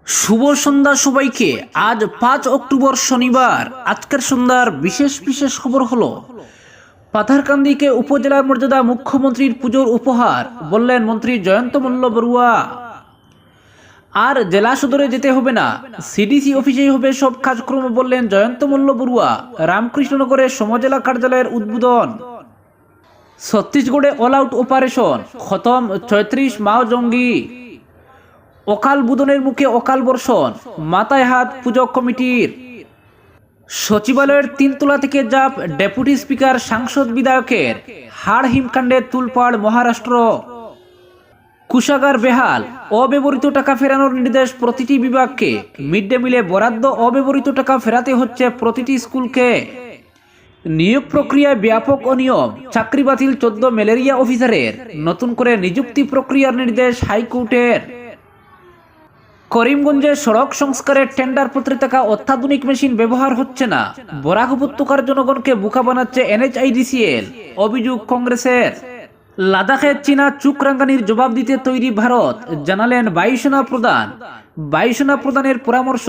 শুভ সন্ধ্যা সবাইকে। আজ 5 অক্টোবর শনিবার। আজকের সন্ধ্যার বিশেষ বিশেষ খবর হলো পাথারকান্দিকে উপজেলার মর্যাদা, মুখ্যমন্ত্রীর পুজোর উপহার, বললেন মন্ত্রী জয়ন্ত মল্ল বড়ুয়া। আর জেলা সদরে যেতে হবে না, সিডিসি অফিসেই হবে সব কাজকর্ম, বললেন জয়ন্ত মল্ল বড়ুয়া। রামকৃষ্ণনগরে সমজেলা কার্যালয়ের উদ্বোধন। ছত্তিশগড়ে অল আউট অপারেশন, খতম ৩৬ মাও জঙ্গি। অকাল বুদনের মুখে অকাল বর্ষণ, মাথায় হাত পূজক কমিটির। সচিবালয়ের 3 তলা থেকে জাপ ডেপুটি স্পিকার, সাংসদ, বিধায়কের। হাড় হিমকাণ্ডে তুলপাড় মহারাষ্ট্র। কুষাগার বেহাল, অব্যবহৃত টাকা ফেরানোর নির্দেশ প্রতিটি বিভাগকে। মিড ডে মিলে বরাদ্দ অব্যবহৃত টাকা ফেরাতে হচ্ছে প্রতিটি স্কুলকে। নিয়োগ প্রক্রিয়ায় ব্যাপক অনিয়ম, চাকরি বাতিল 14 ম্যালেরিয়া অফিসারের। নতুন করে নিযুক্তি প্রক্রিয়ার নির্দেশ হাইকোর্টের। করিমগঞ্জে সড়ক সংস্কারের টেন্ডার পত্রে থাকা অত্যাধুনিক মেশিন ব্যবহার হচ্ছে না। বরাক উপত্যকার জনগণকে বোকা বানাচ্ছে NHIDCL, অভিযোগ কংগ্রেসের। লাদাখে চীনা চুক রাঙ্গানির জবাব দিতে তৈরি ভারত, জানালেন বায়ুসেনা প্রধান। বায়ুসেনা প্রধানের পরামর্শ,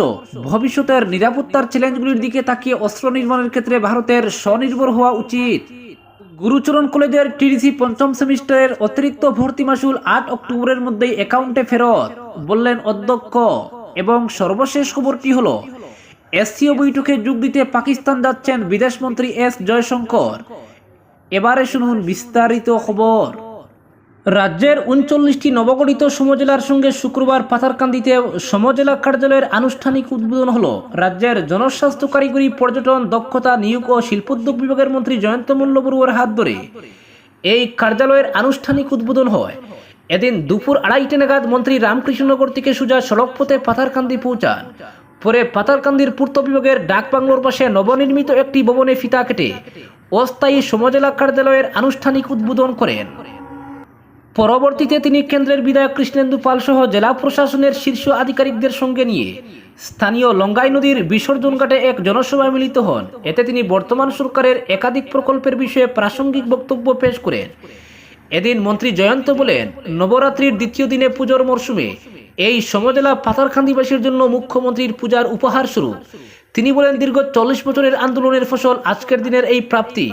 ভবিষ্যতের নিরাপত্তার চ্যালেঞ্জগুলির দিকে তাকিয়ে অস্ত্র নির্মাণের ক্ষেত্রে ভারতের স্বনির্ভর হওয়া উচিত। গুরুচরণ কলেজের TDC 5ম সেমিস্টারের অতিরিক্ত ভর্তি মাসুল 8 অক্টোবরের মধ্যেই অ্যাকাউন্টে ফেরত, বললেন অধ্যক্ষ। এবং সর্বশেষ খবরটি হলো SCO বৈঠকে যোগ দিতে পাকিস্তান যাচ্ছেন বিদেশমন্ত্রী S জয়শঙ্কর। এবারে শুনুন বিস্তারিত খবর। রাজ্যের 39টি নবগঠিত সমজেলার সঙ্গে শুক্রবার পাথারকান্দিতে সমজেলা কার্যালয়ের আনুষ্ঠানিক উদ্বোধন হলো। রাজ্যের জনস্বাস্থ্য, কারিগরি, পর্যটন, দক্ষতা, নিয়োগ ও শিল্পোদ্যোগ বিভাগের মন্ত্রী জয়ন্ত মল্ল বড়ুয়ার হাত ধরে এই কার্যালয়ের আনুষ্ঠানিক উদ্বোধন হয়। এদিন দুপুর 2:30 নাগাদ মন্ত্রী রামকৃষ্ণনগর থেকে সোজা সড়কপথে পাথারকান্দি পৌঁছান। পরে পাথারকান্দির পূর্ত বিভাগের ডাকবাংলোর পাশে নবনির্মিত একটি ভবনে ফিতা কেটে অস্থায়ী সমজেলা কার্যালয়ের আনুষ্ঠানিক উদ্বোধন করেন। পরবর্তীতে তিনি কেন্দ্রের বিধায়ক কৃষ্ণেন্দু পাল সহ জেলা প্রশাসনের শীর্ষ আধিকারিকদের সঙ্গে নিয়ে স্থানীয় লঙ্গাই নদীর বিসর্জন ঘাটে এক জনসভায় মিলিত হন। এতে তিনি বর্তমান সরকারের একাধিক প্রকল্পের বিষয়ে প্রাসঙ্গিক বক্তব্য পেশ করেন। এদিন মন্ত্রী জয়ন্ত বলেন, নবরাত্রির দ্বিতীয় দিনে পুজোর মরশুমে এই সমজেলা পাথারকান্দিবাসীর জন্য মুখ্যমন্ত্রীর পূজার উপহার স্বরূপ। তিনি বলেন, দীর্ঘ 40 বছরের আন্দোলনের ফসল আজকের দিনের এই প্রাপ্তি।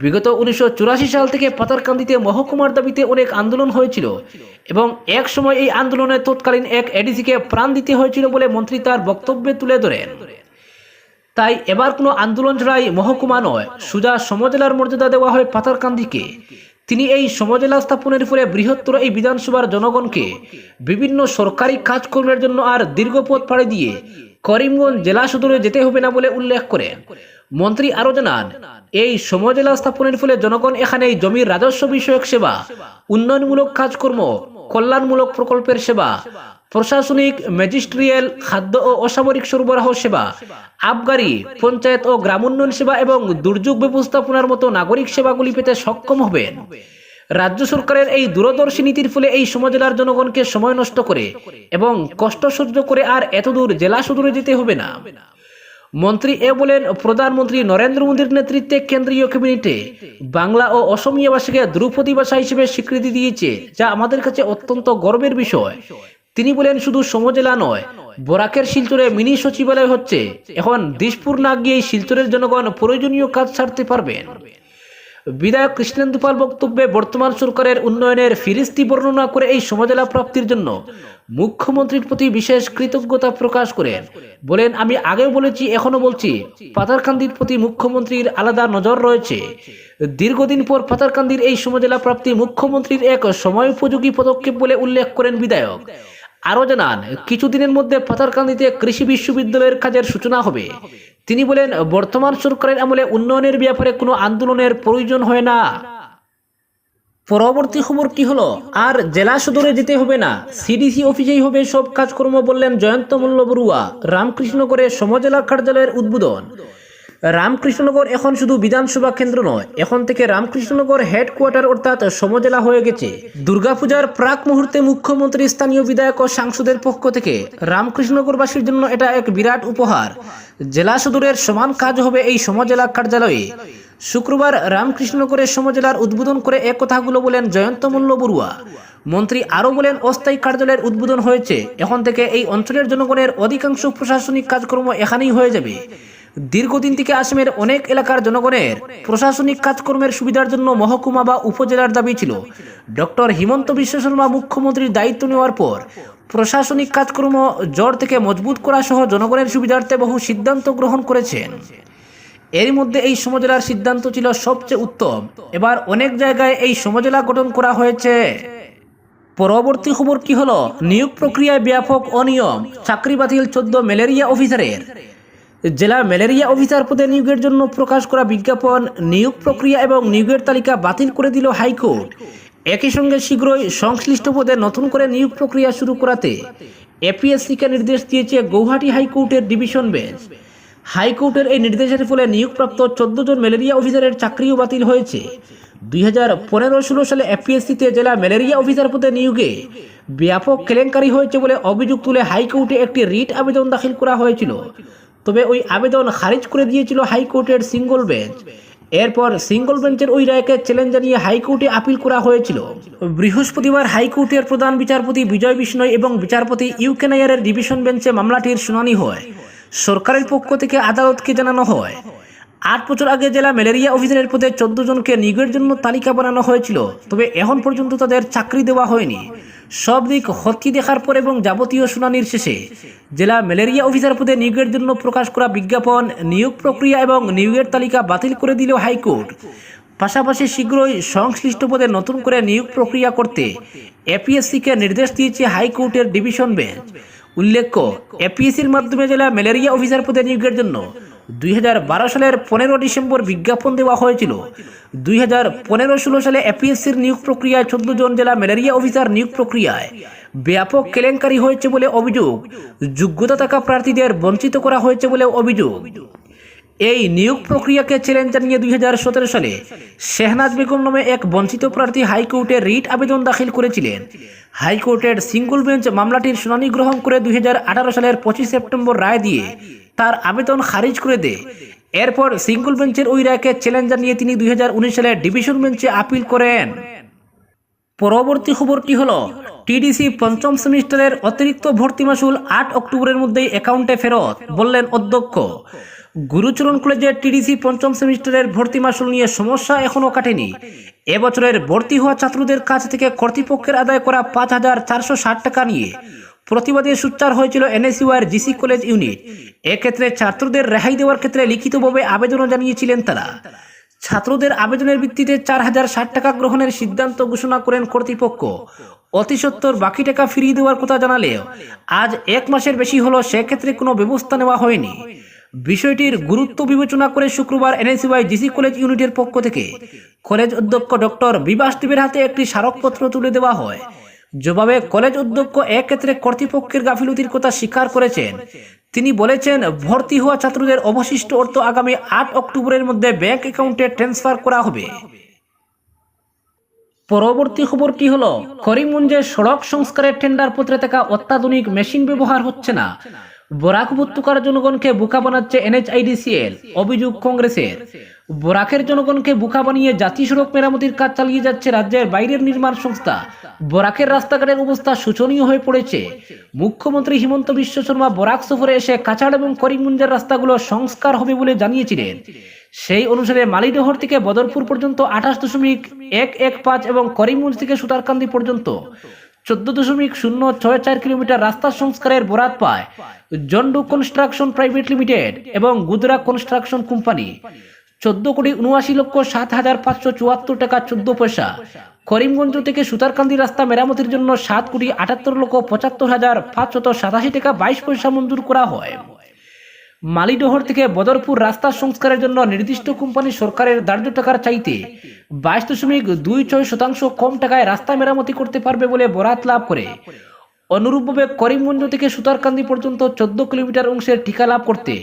বিগত 1984 সাল থেকে পাথারকান্দিতে মহকুমার দাবিতে অনেক আন্দোলন হয়েছিল এবং এক সময় এই আন্দোলনে তৎকালীন এক ADC-কে প্রাণ দিতে হয়েছিল বলে মন্ত্রী তার বক্তব্যে তুলে ধরেন। তাই এবার কোনো আন্দোলন ছাড়াই মহকুমা নয়, সোজা সমজেলার মর্যাদা দেওয়া হয় পাথারকান্দিকে। তিনি এই সমজেলা স্থাপনের ফলে বৃহত্তর এই বিধানসভার জনগণকে বিভিন্ন সরকারি কাজকর্মের জন্য আর দীর্ঘ পথ পাড়ি দিয়ে করিমগঞ্জ জেলা সদরে যেতে হবে না বলে উল্লেখ করেন। মন্ত্রী আরো জানান, এই সমজেলা স্থাপনের ফলে জনগণ এখানে জমির রাজস্ব বিষয়ক সেবা, উন্নয়নমূলক কাজকর্ম, কল্যাণমূলক প্রকল্পের সেবা, প্রশাসনিক, ম্যাজিস্ট্রিয়াল, খাদ্য ও অসামরিক সরবরাহ সেবা, আবগারি, পঞ্চায়েত ও গ্রাম উন্নয়ন সেবা এবং দুর্যোগ ব্যবস্থাপনার মতো নাগরিক সেবাগুলি পেতে সক্ষম হবেন। রাজ্য সরকারের এই দূরদর্শী নীতির ফলে এই সমজেলার জনগণকে সময় নষ্ট করে এবং কষ্ট সহ্য করে আর এতদূর জেলা সদরে যেতে হবে না। মন্ত্রী বলেন, প্রধানমন্ত্রী নরেন্দ্র মোদীর নেতৃত্বে কেন্দ্রীয় ক্যাবিনেটে বাংলা ও অসমীয়া ভাষাকে ধ্রুপদী ভাষা হিসেবে স্বীকৃতি দিয়েছে, যা আমাদের কাছে অত্যন্ত গর্বের বিষয়। তিনি বলেন, শুধু সমজেলা নয়, বরাকের শিলচরে মিনি সচিবালয় হচ্ছে। এখন দিশপুর না গিয়ে শিলচরের জনগণ প্রয়োজনীয় কাজ ছাড়তে পারবেন। বিধায়ক কৃষ্ণেন্দু পাল বক্তব্যে বর্তমান সরকারের উন্নয়নের ফিরিস্তি বর্ণনা করে এই সমজেলা প্রাপ্তির জন্য মুখ্যমন্ত্রীর প্রতি বিশেষ কৃতজ্ঞতা প্রকাশ করেন। বলেন, আমি আগেও বলেছি, এখনো বলছি, পাথারকান্দির প্রতি মুখ্যমন্ত্রীর আলাদা নজর রয়েছে। দীর্ঘদিন পর পাথারকান্দির এই সমজেলা প্রাপ্তি মুখ্যমন্ত্রীর এক সময় উপযোগী পদক্ষেপ বলে উল্লেখ করেন বিধায়ক। আরো জানান, কিছুদিনের মধ্যে পাথারকান্দিতে কৃষি বিশ্ববিদ্যালয়ের কাজের সূচনা হবে। তিনি বলেন, বর্তমান সরকারের আমলে উন্নয়নের ব্যাপারে কোনো আন্দোলনের প্রয়োজন হয় না। পরবর্তী খবর কি হলো, আর জেলা সদরে যেতে হবে না, সিডিসি অফিসেই হবে সব কাজকর্ম, বললেন জয়ন্ত মল্ল বড়ুয়া। রামকৃষ্ণনগরে সমজেলা কার্যালয়ের উদ্বোধন। রামকৃষ্ণনগর এখন শুধু বিধানসভা কেন্দ্র নয়, এখন থেকে রামকৃষ্ণনগর হেডকোয়ার্টার অর্থাৎ সমজেলা হয়ে গেছে। দুর্গাপূজার প্রাক মুহূর্তে মুখ্যমন্ত্রী, স্থানীয় বিধায়ক ও সাংসদের পক্ষ থেকে রামকৃষ্ণনগরবাসীর জন্য এটা এক বিরাট উপহার। জেলা সদরের সমান কাজ হবে এই সমজেলা কার্যালয়ে। শুক্রবার রামকৃষ্ণনগরের সমজেলার উদ্বোধন করে এ কথাগুলো বলেন জয়ন্ত মল্ল বড়ুয়া। মন্ত্রী আরও বলেন, অস্থায়ী কার্যালয়ের উদ্বোধন হয়েছে, এখন থেকে এই অঞ্চলের জনগণের অধিকাংশ প্রশাসনিক কাজকর্ম এখানেই হয়ে যাবে। দীর্ঘদিন থেকে আসামের অনেক এলাকার জনগণের প্রশাসনিক কাজকর্মের সুবিধার জন্য মহকুমা বা উপজেলার দাবি ছিল। ডক্টর হিমন্ত বিশ্ব শর্মা মুখ্যমন্ত্রীর দায়িত্ব নেওয়ার পর প্রশাসনিক কাজকর্ম জোর থেকে মজবুত করা সহ জনগণের সুবিধার্থে বহু সিদ্ধান্ত গ্রহণ করেছেন। এর মধ্যে এই সমজেলার সিদ্ধান্ত ছিল সবচেয়ে উত্তম। এবার অনেক জায়গায় এই সমজেলা গঠন করা হয়েছে। পরবর্তী খবর কি হলো, নিয়োগ প্রক্রিয়ায় ব্যাপক অনিয়ম, চাকরি বাতিল 14 ম্যালেরিয়া অফিসারের। জেলা ম্যালেরিয়া অফিসার পদে নিয়োগের জন্য প্রকাশ করা বিজ্ঞাপন, নিয়োগ প্রক্রিয়া এবং নিয়োগের তালিকা বাতিল করে দিল হাইকোর্ট। একই সঙ্গে শীঘ্রই সংশ্লিষ্ট পদে নতুন করে নিয়োগ প্রক্রিয়া শুরু করাতে এপিএসসিকে নির্দেশ দিয়েছে গৌহাটি হাইকোর্টের ডিভিশন বেঞ্চ। হাইকোর্টের এই নির্দেশের ফলে নিয়োগপ্রাপ্ত 14 জন ম্যালেরিয়া অফিসারের চাকরিও বাতিল হয়েছে। 2015-16 সালে এপিএসসিতে জেলা ম্যালেরিয়া অফিসার পদে নিয়োগে ব্যাপক কেলেঙ্কারি হয়েছে বলে অভিযোগ তুলে হাইকোর্টে একটি রিট আবেদন দাখিল করা হয়েছিল। তবে ওই আবেদন খারিজ করে দিয়েছিল হাইকোর্টের সিঙ্গল বেঞ্চ। এরপর সিঙ্গল বেঞ্চের ওই রায়কে চ্যালেঞ্জ জানিয়ে হাইকোর্টে আপিল করা হয়েছিল। বৃহস্পতিবার হাইকোর্টের প্রধান বিচারপতি বিজয় বিষ্ণয় এবং বিচারপতি ইউকে নায়ারের ডিভিশন বেঞ্চে মামলাটির শুনানি হয়। সরকারের পক্ষ থেকে আদালতকে জানানো হয়, 8 বছর আগে জেলা ম্যালেরিয়া অফিসারের পদে 14 জনকে নিয়োগের জন্য তালিকা বানানো হয়েছিল, তবে এখন পর্যন্ত তাদের চাকরি দেওয়া হয়নি। সব দিক খতিয়ে দেখার পর এবং যাবতীয় শুনানির শেষে জেলা ম্যালেরিয়া অফিসার পদে নিয়োগের জন্য প্রকাশ করা বিজ্ঞাপন, নিয়োগ প্রক্রিয়া এবং নিয়োগের তালিকা বাতিল করে দিল হাইকোর্ট। পাশাপাশি শীঘ্রই সংশ্লিষ্ট পদে নতুন করে নিয়োগ প্রক্রিয়া করতে এপিএসসিকে নির্দেশ দিয়েছে হাইকোর্টের ডিভিশন বেঞ্চ। উল্লেখ্য, এপিএসসির মাধ্যমে জেলা ম্যালেরিয়া অফিসার পদে নিয়োগের জন্য 2012 সালের 15 ডিসেম্বর বিজ্ঞাপন দেওয়া হয়েছিল। 2015-16 সালে এপিএসসির নিয়োগ প্রক্রিয়ায় 14 জন জেলা ম্যালেরিয়া অফিসার নিয়োগ প্রক্রিয়ায় ব্যাপক কেলেঙ্কারি হয়েছে বলে অভিযোগ। যোগ্যতা থাকা প্রার্থীদের বঞ্চিত করা হয়েছে বলে অভিযোগ। এই নিয়োগ প্রক্রিয়াকে চ্যালেঞ্জ জানিয়ে 2017 সালে শেহনাজ বেগম নামে এক বঞ্চিত প্রার্থী হাইকোর্টে রিট আবেদন দাখিল করেছিলেন। হাইকোর্টের সিঙ্গল বেঞ্চ মামলাটির শুনানি গ্রহণ করে 2018 সালের 25 সেপ্টেম্বর রায় দিয়ে তার আবেদন খারিজ করে দেয়। এরপর সিঙ্গল বেঞ্চের ওই রায়কে চ্যালেঞ্জ জানিয়ে তিনি 2019 সালে ডিভিশন বেঞ্চে আপিল করেন। পরবর্তী খবরটি হলো, টিডিসি পঞ্চম সেমিস্টারের অতিরিক্ত ভর্তি মাসুল 8 অক্টোবরের মধ্যেই অ্যাকাউন্টে ফেরত, বললেন অধ্যক্ষ। গুরুচরণ কলেজের টিডিসি পঞ্চম সেমিস্টারের ভর্তি মাসুল নিয়ে সমস্যা এখনও কাটেনি। এবছরের ভর্তি হওয়া ছাত্রদের কাছ থেকে কর্তৃপক্ষের আদায় করা 5,460 টাকা নিয়ে প্রতিবাদে সোচ্চার হয়েছিল এনএসইউআর জিসি কলেজ ইউনিট। এক্ষেত্রে ছাত্রদের রেহাই দেওয়ার ক্ষেত্রে লিখিতভাবে আবেদনও জানিয়েছিলেন তারা। ছাত্রদের আবেদনের ভিত্তিতে 4,060 টাকা গ্রহণের সিদ্ধান্ত ঘোষণা করেন কর্তৃপক্ষ। অতি সত্বর বাকি টাকা ফিরিয়ে দেওয়ার কথা জানালেও আজ 1 মাসের বেশি হলো সেক্ষেত্রে কোনো ব্যবস্থা নেওয়া হয়নি। বিষয়টির গুরুত্ব বিবেচনা করে শুক্রবার এনএসইউআই জিসি কলেজ ইউনিটের পক্ষ থেকে কলেজ অধ্যক্ষ ডক্টর বিভাস দেবের হাতে একটি স্মারকপত্র তুলে দেওয়া হয়। জবাবে কলেজ অধ্যক্ষ এক্ষেত্রে কর্তৃপক্ষের গাফিলতির কথা স্বীকার করেছেন। তিনি বলেছেন, ভর্তি হওয়া ছাত্রদের অবশিষ্ট অর্থ আগামী 8 অক্টোবরের মধ্যে ব্যাংক অ্যাকাউন্টে ট্রান্সফার করা হবে। পরবর্তী খবরটি হলো, করিমগঞ্জে সড়ক সংস্কারের টেন্ডার পত্রে থাকা অত্যাধুনিক মেশিন ব্যবহার হচ্ছে না। বরাক উপত্যকার জনগণকে বোকা বানাচ্ছে এনএচআইডিসিএল, অভিযোগ কংগ্রেসের। বরাকের জনগণকে বোকা বানিয়ে জাতীয় সড়ক মেরামতির কাজ চালিয়ে যাচ্ছে রাজ্যের বাইরের নির্মাণ সংস্থা। বরাকের রাস্তাঘাটের অবস্থা শোচনীয় হয়ে পড়েছে। মুখ্যমন্ত্রী হিমন্ত বিশ্ব শর্মা বরাক সফরে এসে কাছাড় এবং করিমগঞ্জের রাস্তাগুলো সংস্কার হবে বলে জানিয়েছিলেন। সেই অনুসারে মালিডহর থেকে বদরপুর পর্যন্ত 28.115 এবং করিমগঞ্জ থেকে সুতারকান্দি পর্যন্ত 14.064 কিলোমিটার রাস্তা সংস্কারের বরাত পায় জন্ডু কনস্ট্রাকশন প্রাইভেট লিমিটেড এবং গুজরা কনস্ট্রাকশন কোম্পানি। 14,79,07,574 টাকা 14 পয়সা। করিমগঞ্জ থেকে সুতারকান্দি রাস্তা মেরামতির জন্য 7,78,75,587 টাকা 22 পয়সা মঞ্জুর করা হয়। মালিডহর থেকে বদরপুর রাস্তা সংস্কারের জন্য নির্দিষ্ট কোম্পানি সরকারের ধার্য টাকার চাইতে 22.26% কম টাকায় রাস্তা মেরামতি করতে পারবে বলে বরাত লাভ করে অনুরূপভাবে করিমগঞ্জ থেকে সুতারকান্দি পর্যন্ত 14 কিলোমিটার অংশের ঠিকা লাভ করতে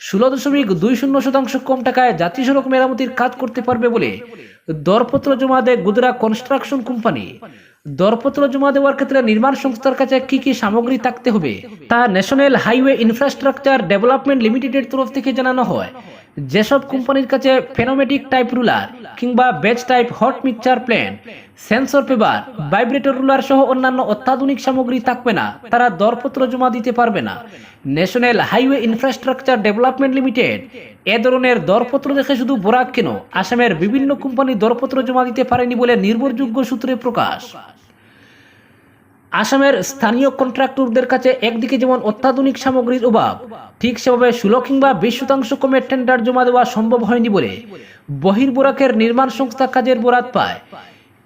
16.20% কম টাকায় জাতীয় সড়ক মেরামতির কাজ করতে পারবে বলে দরপত্র জমা দেয় গুজরা কনস্ট্রাকশন কোম্পানি। দরপত্র জমা দেওয়ার ক্ষেত্রে নির্মাণ সংস্থার কাছে কি কি সামগ্রী থাকতে হবে তা ন্যাশনাল হাইওয়ে ইনফ্রাস্ট্রাকচার ডেভেলপমেন্ট লিমিটেডের তরফ থেকে জানানো হয়। যেসব কোম্পানির কাছে ফেনোমেটিক টাইপ রুলার কিংবা base type hot mixture plant, sensor paper, vibrator roller সহ অন্যান্য অত্যাধুনিক সামগ্রী থাকবে না, তারা দরপত্র জমা দিতে পারবে না। National highway infrastructure development limited এ ধরনের দরপত্র দেখে শুধু বরাক কেন, আসামের বিভিন্ন কোম্পানি দরপত্র জমা দিতে পারেনি বলে নির্ভরযোগ্য সূত্রে প্রকাশ। আসামের স্থানীয় কন্ট্রাক্টরদের কাছে একদিকে যেমন অত্যাধুনিক সামগ্রীর অভাব, ঠিক সেভাবে 16 কিংবা 20% কমে টেন্ডার জমা দেওয়া সম্ভব হয়নি বলে বহির্বরাকের নির্মাণ সংস্থা কাজের বরাত পায়।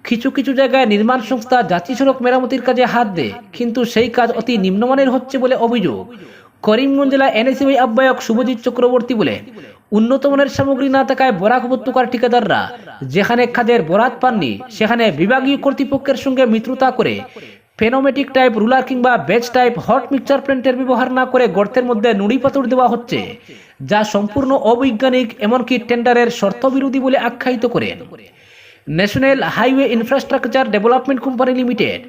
কিছু কিছু জায়গায় নির্মাণ সংস্থা জাতীয় সড়ক মেরামতির কাজে হাত দেয়, কিন্তু সেই কাজ অতি নিম্নমানের হচ্ছে বলে অভিযোগ। করিমগঞ্জ জেলা এনএসিওয়াই আহ্বায়ক শুভজিৎ চক্রবর্তী বলেন, উন্নত মানের সামগ্রী না থাকায় বরাক উপত্যকার ঠিকাদাররা যেখানে কাজের বরাত পাননি সেখানে বিভাগীয় কর্তৃপক্ষের সঙ্গে মিত্রতা করে ফেনোমেটিক টাইপ রুলার কিংবা বেজ টাইপ হট মিক্সচার প্ল্যান্টের ব্যবহার না করে গর্তের মধ্যে নুড়ি পাথর দেওয়া হচ্ছে, যা সম্পূর্ণ অবৈজ্ঞানিক, এমনকি টেন্ডারের শর্ত বিরোধী বলে আখ্যায়িত করেন। National highway infrastructure development company limited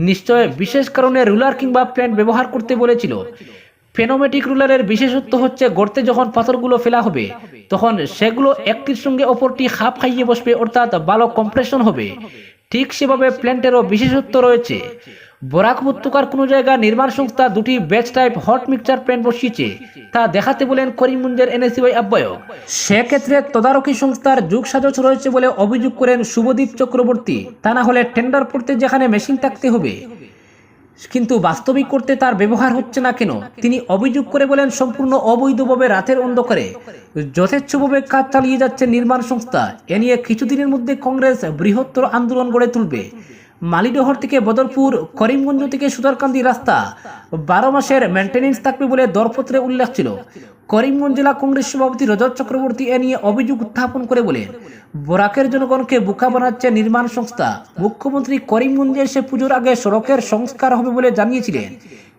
নিশ্চয় বিশেষ কারণে রুলার কিংবা প্ল্যান্ট ব্যবহার করতে বলেছিল। ফেনোমেটিক রুলারের বিশেষত্ব হচ্ছে গর্তে যখন পাথরগুলো ফেলা হবে তখন সেগুলো একটির সঙ্গে অপরটি খাপ খাইয়ে বসবে, অর্থাৎ ভালো কম্প্রেশন হবে। ঠিক সেভাবে প্ল্যান্টেরও বিশেষত্ব রয়েছে। বরাক উপত্যকার কোনো জায়গায় নির্মাণ সংস্থা দুটি base type hot mixture plant বসিয়েছে তা দেখাতে বলেন করিমগঞ্জের এনএসিওয়াই আহ্বায়ক। সেক্ষেত্রে তদারকি সংস্থার যোগসাজশ রয়েছে বলে অভিযোগ করেন শুভদীপ চক্রবর্তী। তা না হলে টেন্ডার পড়তে যেখানে মেশিন থাকতে হবে কিন্তু বাস্তবিক করতে তার ব্যবহার হচ্ছে না কেন, তিনি অভিযোগ করে বলেন, সম্পূর্ণ অবৈধভাবে রাতের অন্ধকারে যথেচ্ছভাবে কাজ চালিয়ে যাচ্ছে নির্মাণ সংস্থা। এ নিয়ে কিছুদিনের মধ্যে কংগ্রেস বৃহত্তর আন্দোলন গড়ে তুলবে। মালিডহর থেকে বদরপুর, করিমগঞ্জ থেকে সুতারকান্দি রাস্তা 12 মাসের মেনটেন্যান্স থাকবে বলে দরপত্রে উল্লেখ ছিল। করিমগঞ্জ জেলা কংগ্রেস সভাপতি রজত চক্রবর্তী এ নিয়ে অভিযোগ উত্থাপন করে বলেন, বরাকের জনগণকে বোকা বানাচ্ছে নির্মাণ সংস্থা। মুখ্যমন্ত্রী করিমগঞ্জে এসে পুজোর আগে সড়কের সংস্কার হবে বলে জানিয়েছিলেন,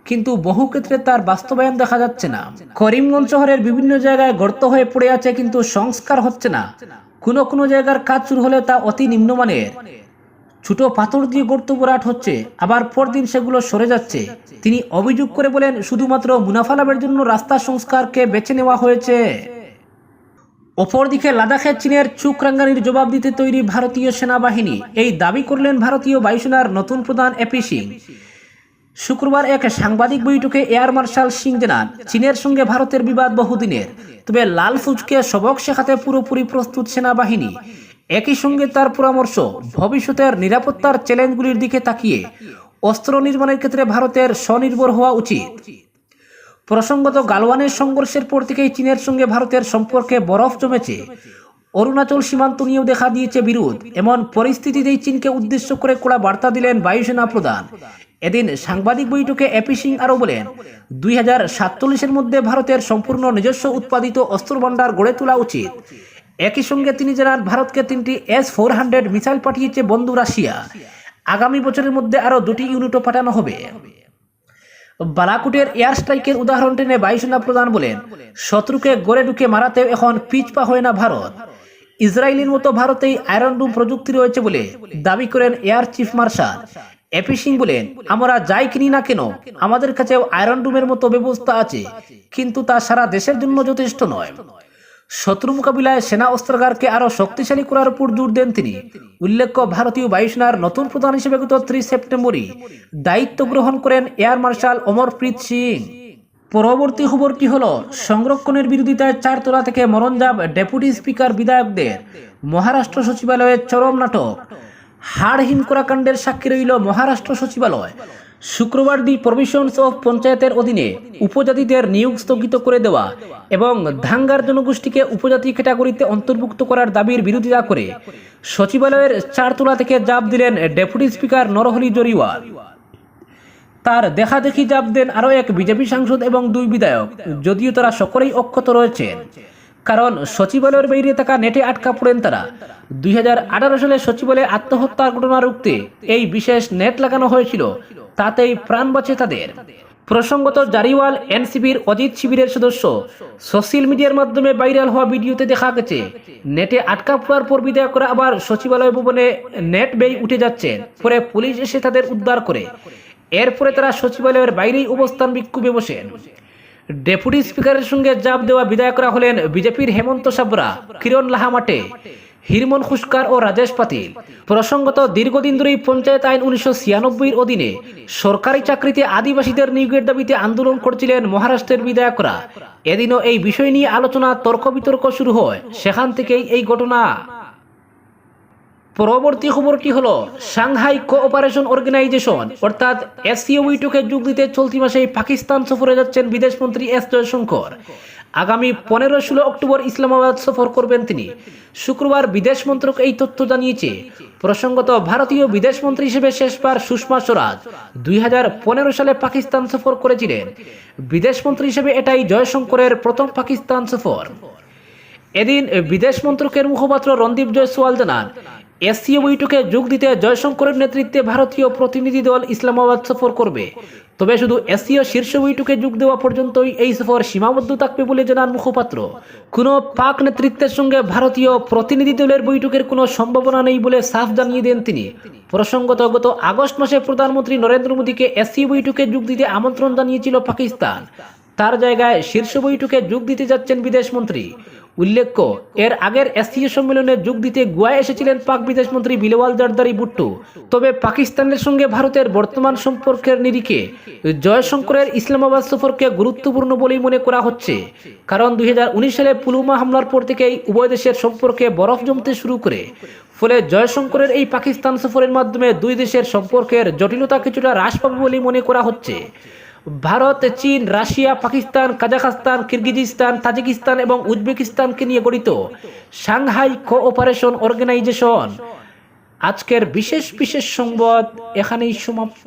কিন্তু বহু ক্ষেত্রে তার বাস্তবায়ন দেখা যাচ্ছে না। করিমগঞ্জ শহরের বিভিন্ন জায়গায় গর্ত হয়ে পড়ে আছে কিন্তু সংস্কার হচ্ছে না। কোনো কোনো জায়গার কাজ শুরু হলে তা অতি নিম্নমানের, ছোট পাথর দিয়ে গর্ত ভরাট হচ্ছে, আবার পরদিন সেগুলো সরে যাচ্ছে। তিনি অভিযোগ করে বলেন, শুধুমাত্র মুনাফা লাভের জন্য রাস্তা সংস্কারকে বেছে নেওয়া হয়েছে। অপরদিকে লাদাখে চীনের চোখ রাঙানির জবাব দিতে তৈরি ভারতীয় সেনাবাহিনী, এই দাবি করলেন ভারতীয় বায়ুসেনার নতুন প্রধান এপি সিং। শুক্রবার এক সাংবাদিক বৈঠকে এয়ার মার্শাল সিং জানান, চীনের সঙ্গে ভারতের বিবাদ বহুদিনের, তবে লাল ফুজকে সবক শেখাতে পুরোপুরি প্রস্তুত সেনাবাহিনী। একই সঙ্গে তার পরামর্শ, ভবিষ্যতের নিরাপত্তার চ্যালেঞ্জগুলির দিকে তাকিয়ে অস্ত্র নির্মাণের ক্ষেত্রে ভারতের স্বনির্ভর হওয়া উচিত। প্রসঙ্গত, গালওয়ানের সংঘর্ষের পর থেকেই চীনের সঙ্গে ভারতের সম্পর্কে বরফ জমেছে। অরুণাচল সীমান্ত নিয়েও দেখা দিয়েছে বিরোধ। এমন পরিস্থিতিতেই চীনকে উদ্দেশ্য করে কড়া বার্তা দিলেন বায়ুসেনা প্রধান। এদিন সাংবাদিক বৈঠকে এপি সিং আরও বলেন, 2047-এর মধ্যে ভারতের সম্পূর্ণ নিজস্ব উৎপাদিত অস্ত্র ভান্ডার গড়ে তোলা উচিত। একই সঙ্গে তিনি জানান, ভারতকে 3টি S-400 মিসাইল পাঠিয়েছে বন্ধু রাশিয়া। আগামী বছরের মধ্যে আরও 2টি ইউনিটও পাঠানো হবে। বালাকুটের এয়ার স্ট্রাইকের উদাহরণ টেনে বায়ুসেনা প্রধান বলেন, শত্রুকে গড়ে ঢুকে মারাতেও এখন পিছপা হয় না ভারত। ইসরায়েলের মতো ভারতেই আয়রন ডোম প্রযুক্তি রয়েছে বলে দাবি করেন air chief marshal. AP Singh বলেন, আমরা যাই কিনি না কেন আমাদের কাছেও আয়রন ডোমের মতো ব্যবস্থা আছে, কিন্তু তা সারা দেশের জন্য যথেষ্ট নয়। শত্রু মোকাবিলায় সেনা অস্ত্রাগারকে আরো শক্তিশালী করার উপর জোর দেন তিনি। উল্লেখ্য, ভারতীয় বায়ুসেনার নতুন প্রধান হিসেবে গত 3 সেপ্টেম্বরই দায়িত্ব গ্রহণ করেন এয়ার মার্শাল অমরপ্রীত সিং। পরবর্তী খবরটি হলো, সংরক্ষণের বিরোধিতায় 4 তলা থেকে মরণজাব ডেপুটি স্পিকার বিধায়কদের, মহারাষ্ট্র সচিবালয়ের চরম নাটক। হাড়হিম করা কাণ্ডের সাক্ষী রইল মহারাষ্ট্র সচিবালয়। শুক্রবার দি প্রভিশনস অফ পঞ্চায়েতের অধীনে উপজাতিদের নিয়োগ স্থগিত করে দেওয়া এবং ধাঙ্গার জনগোষ্ঠীকে উপজাতি ক্যাটাগরিতে অন্তর্ভুক্ত করার দাবির বিরোধিতা করে সচিবালয়ের 4 তলা থেকে জাপ দিলেন ডেপুটি স্পিকার নরহরি জরিওয়াল। তার দেখাদেখি জাপ দেন আরও এক বিজেপি সাংসদ এবং 2 বিধায়ক, যদিও তারা সকলেই অক্ষত রয়েছেন। কারণ সচিবালয়ের বাইরে থাকা নেটে আটকা পড়েন তারা। 2018 সালে সচিবালয়ে আত্মহত্যার ঘটনা রুখতে এই বিশেষ নেট লাগানো হয়েছিল, তাতেই প্রাণ বাঁচে তাদের। প্রসঙ্গত জারিওয়াল এনসিবির অজিত শিবিরের সদস্য। সোশ্যাল মিডিয়ার মাধ্যমে ভাইরাল হওয়া ভিডিওতে দেখা গেছে নেটে আটকা পড়ার পর বিধায়করা আবার সচিবালয় ভবনে নেট বেয়ে উঠে যাচ্ছেন, পরে পুলিশ এসে তাদের উদ্ধার করে। এরপরে তারা সচিবালয়ের বাইরেই অবস্থান বিক্ষোভে বসেন। ডেপুটি স্পিকারের সঙ্গে জাপ দেওয়া বিধায়করা হলেন বিজেপির হেমন্ত সাবরা, কিরণ লাহামাটে, হিরমন খুশকার ও রাজেশ পাতিল। প্রসঙ্গত দীর্ঘদিন ধরেই পঞ্চায়েত আইন 1996 অধীনে সরকারি চাকরিতে আদিবাসীদের নিয়োগের দাবিতে আন্দোলন করছিলেন মহারাষ্ট্রের বিধায়করা। এদিনও এই বিষয় নিয়ে আলোচনা, তর্ক বিতর্ক শুরু হয়, সেখান থেকেই এই ঘটনা। পরবর্তী খবরটি হলো সাংহাই কোঅপারেশন অর্গানাইজেশন অর্থাৎ এসসিও বৈঠকে যোগ দিতে চলতি মাসেই পাকিস্তান সফরে যাচ্ছেন বিদেশমন্ত্রী এস জয়শঙ্কর। আগামী 15-16 অক্টোবর ইসলামাবাদ সফর করবেন তিনি। শুক্রবার বিদেশ মন্ত্রক এই তথ্য জানিয়েছে। প্রসঙ্গত ভারতীয় বিদেশমন্ত্রী হিসেবে শেষবার সুষমা স্বরাজ 2015 সালে পাকিস্তান সফর করেছিলেন। বিদেশমন্ত্রী হিসেবে এটাই জয়শঙ্করের প্রথম পাকিস্তান সফর। এদিন বিদেশ মন্ত্রকের মুখপাত্র রণদীপ জয়সওয়াল জানান, এসসিও বৈঠকে যোগ দিতে জয়শঙ্করের নেতৃত্বে ভারতীয় প্রতিনিধি দল ইসলামাবাদ সফর করবে। তবে শুধু এসসিও শীর্ষ বৈঠকে যোগ দেওয়া পর্যন্তই এই সফর সীমাবদ্ধ থাকবে বলে জানান মুখপাত্র। কোনো পাক নেতৃত্বের সঙ্গে ভারতীয় প্রতিনিধি দলের বৈঠকের কোনো সম্ভাবনা নেই বলে সাফ জানিয়ে দেন তিনি। প্রসঙ্গত গত আগস্ট মাসে প্রধানমন্ত্রী নরেন্দ্র মোদীকে এসসিও বৈঠকে যোগ দিতে আমন্ত্রণ জানিয়েছিল পাকিস্তান। তার জায়গায় শীর্ষ বৈঠকে যোগ দিতে যাচ্ছেন বিদেশমন্ত্রী। উল্লেখ্য, এর আগের এসসিও সম্মেলনে যোগ দিতে গোয়ায় এসেছিলেন পাক বিদেশমন্ত্রী বিলওয়াল জারদারি ভুট্টো। তবে পাকিস্তানের সঙ্গে ভারতের বর্তমান সম্পর্কের নিরিখে জয়শঙ্করের ইসলামাবাদ সফরকে গুরুত্বপূর্ণ বলেই মনে করা হচ্ছে। কারণ 2019 সালে পুলওয়ামা হামলার পর থেকেই উভয় দেশের সম্পর্কে বরফ জমতে শুরু করে। ফলে জয়শঙ্করের এই পাকিস্তান সফরের মাধ্যমে দুই দেশের সম্পর্কের জটিলতা কিছুটা হ্রাস পাবে বলেই মনে করা হচ্ছে। ভারত, চীন, রাশিয়া, পাকিস্তান, কাজাখস্তান, কিরগিজস্তান, তাজিকিস্তান এবং উজবেকিস্তানকে নিয়ে গঠিত সাংহাই কোঅপারেশন অর্গানাইজেশন। আজকের বিশেষ সংবাদ এখানেই সমাপ্ত।